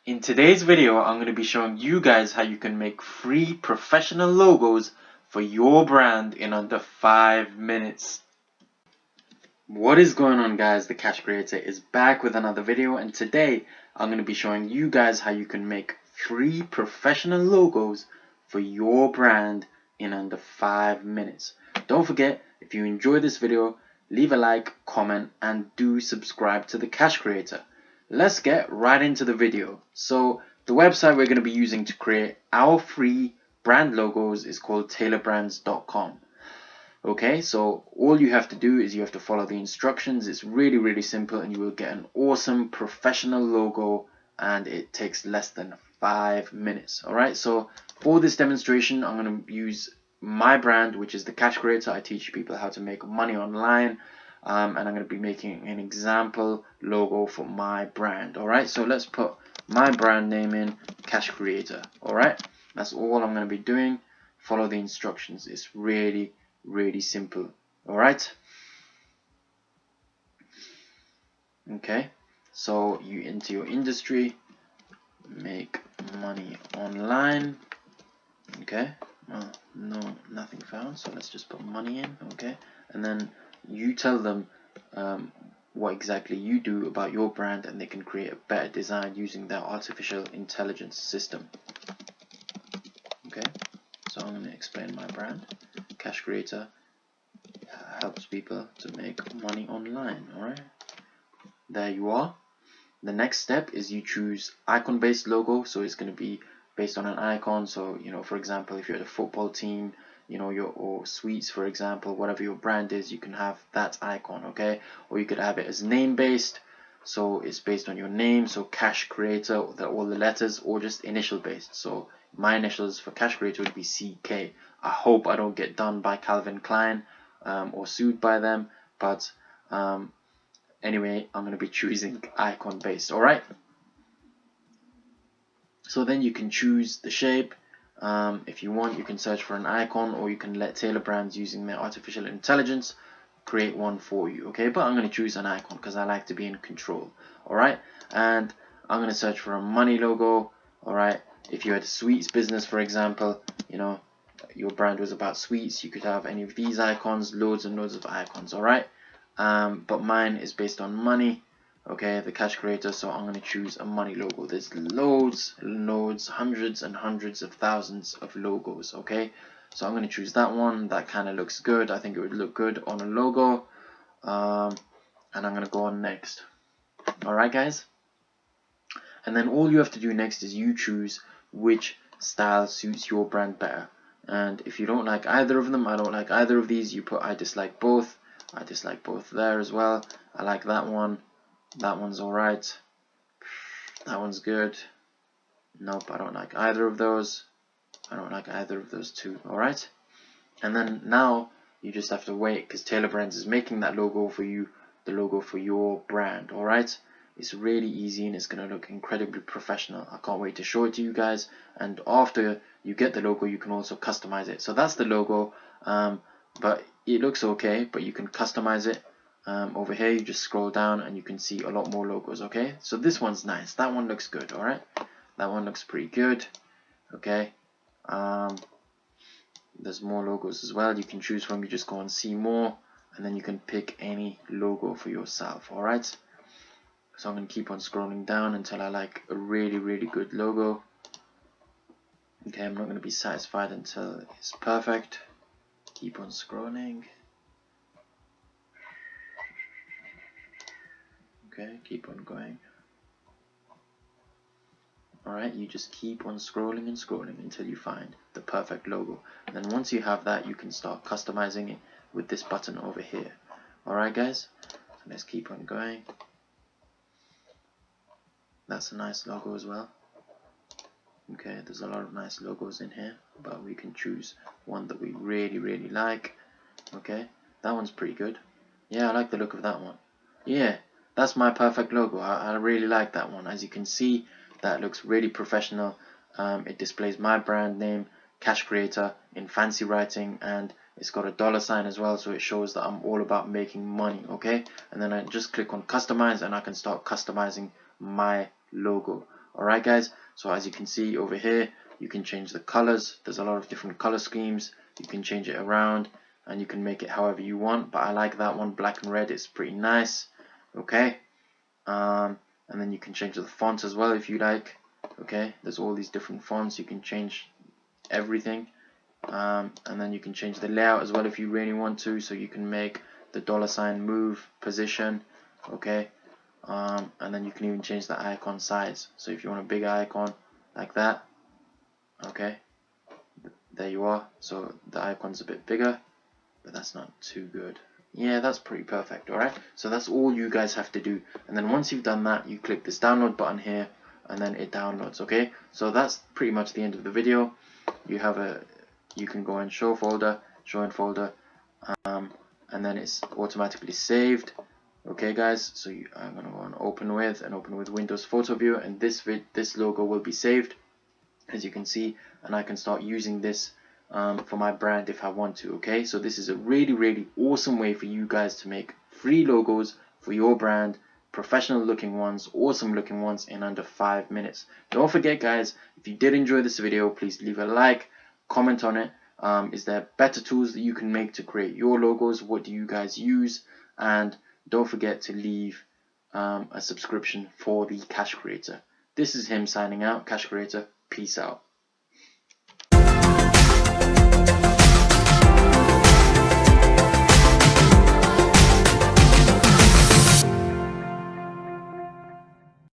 In today's video, I'm going to be showing you guys how you can make free professional logos for your brand in under 5 minutes. What is going on, guys? The Cash Creator is back with another video, and today I'm going to be showing you guys how you can make free professional logos for your brand in under 5 minutes. Don't forget, if you enjoy this video, leave a like, comment, and do subscribe to the Cash Creator. Let's get right into the video. So the website we're going to be using to create our free brand logos is called tailorbrands.com. Okay, so all you have to do is you have to follow the instructions. It's really simple, and you will get an awesome professional logo, and it takes less than 5 minutes. Alright, so for this demonstration I'm going to use my brand, which is the Cash Creator. I teach people how to make money online, and I'm going to be making an example logo for my brand. Alright, so let's put my brand name in, Cash Creator. Alright, that's all I'm going to be doing. Follow the instructions. It's really simple. Alright, okay, so you enter your industry, make money online. Okay, well, nothing found, so let's just put money in. Okay, and then you tell them what exactly you do about your brand, and they can create a better design using their artificial intelligence system. Okay, so I'm going to explain my brand. Cash Creator helps people to make money online. Alright, there you are. The next step is you choose icon based logo, so it's going to be based on an icon. So for example, if you're at a football team, or sweets, for example, whatever your brand is, you can have that icon. Okay, or you could have it as name based, so it's based on your name, so Cash Creator, all the letters, or just initial based. So my initials for Cash Creator would be CK. I hope I don't get done by Calvin Klein or sued by them, but anyway, I'm going to be choosing icon based. Alright, so then you can choose the shape. If you want, you can search for an icon, or you can let Tailor Brands, using their artificial intelligence, create one for you. Okay, but I'm going to choose an icon because I like to be in control. Alright, and I'm going to search for a money logo. Alright, if you had a sweets business, for example, your brand was about sweets, you could have any of these icons, loads and loads of icons. Alright, but mine is based on money. Okay, the Cash Creator, so I'm going to choose a money logo. There's loads, hundreds and hundreds of thousands of logos. Okay, so I'm going to choose that one. That kind of looks good. I think it would look good on a logo, and I'm going to go on next. Alright guys, and then all you have to do next is you choose which style suits your brand better. And if you don't like either of them, I don't like either of these, you put I dislike both. I dislike both there as well. I like that one. That one's alright. That one's good. Nope, I don't like either of those. I don't like either of those two. Alright? And then now you just have to wait, because Tailor Brands is making that logo for you, the logo for your brand. Alright? It's really easy, and it's going to look incredibly professional. I can't wait to show it to you guys. And after you get the logo, you can also customize it. So that's the logo, but it looks okay, but you can customize it. Over here you just scroll down and you can see a lot more logos. Okay, so this one's nice, that one looks good. Alright, that one looks pretty good. Okay, there's more logos as well you can choose from. You just go and see more, and then you can pick any logo for yourself. Alright, so I'm going to keep on scrolling down until I like a really good logo. Okay, I'm not going to be satisfied until it's perfect. Keep on scrolling. Okay, keep on going. Alright, you just keep on scrolling and scrolling until you find the perfect logo. And then once you have that, you can start customizing it with this button over here. Alright guys, so let's keep on going. That's a nice logo as well. Okay, there's a lot of nice logos in here, but we can choose one that we really like. Okay, that one's pretty good. Yeah, I like the look of that one. Yeah, that's my perfect logo. I really like that one. As you can see, that looks really professional. It displays my brand name, Cash Creator, in fancy writing, and it's got a $ as well, so it shows that I'm all about making money. Okay, and then I just click on customize, and I can start customizing my logo. Alright guys, so as you can see over here, you can change the colors. There's a lot of different color schemes. You can change it around and you can make it however you want, but I like that one, black and red. It's pretty nice. Okay, and then you can change the fonts as well if you like. Okay, there's all these different fonts. You can change everything, and then you can change the layout as well if you really want to, so you can make the $ move position. Okay, and then you can even change the icon size. So if you want a big icon like that, okay, there you are. So the icon's a bit bigger, but that's not too good. Yeah, that's pretty perfect. Alright, so that's all you guys have to do, and then once you've done that, you click this download button here and then it downloads. Okay, so that's pretty much the end of the video. You can go in show in folder, and then it's automatically saved. Okay guys, so I'm gonna go on open with Windows Photo Viewer, and this logo will be saved, as you can see, and I can start using this for my brand if I want to. Okay, so this is a really awesome way for you guys to make free logos for your brand, professional looking ones, awesome looking ones, in under 5 minutes. Don't forget guys, if you did enjoy this video, please leave a like, comment on it. Is there better tools that you can make to create your logos? What do you guys use? And don't forget to leave a subscription for the Cash Kreator. This is him signing out. Cash Kreator, peace out.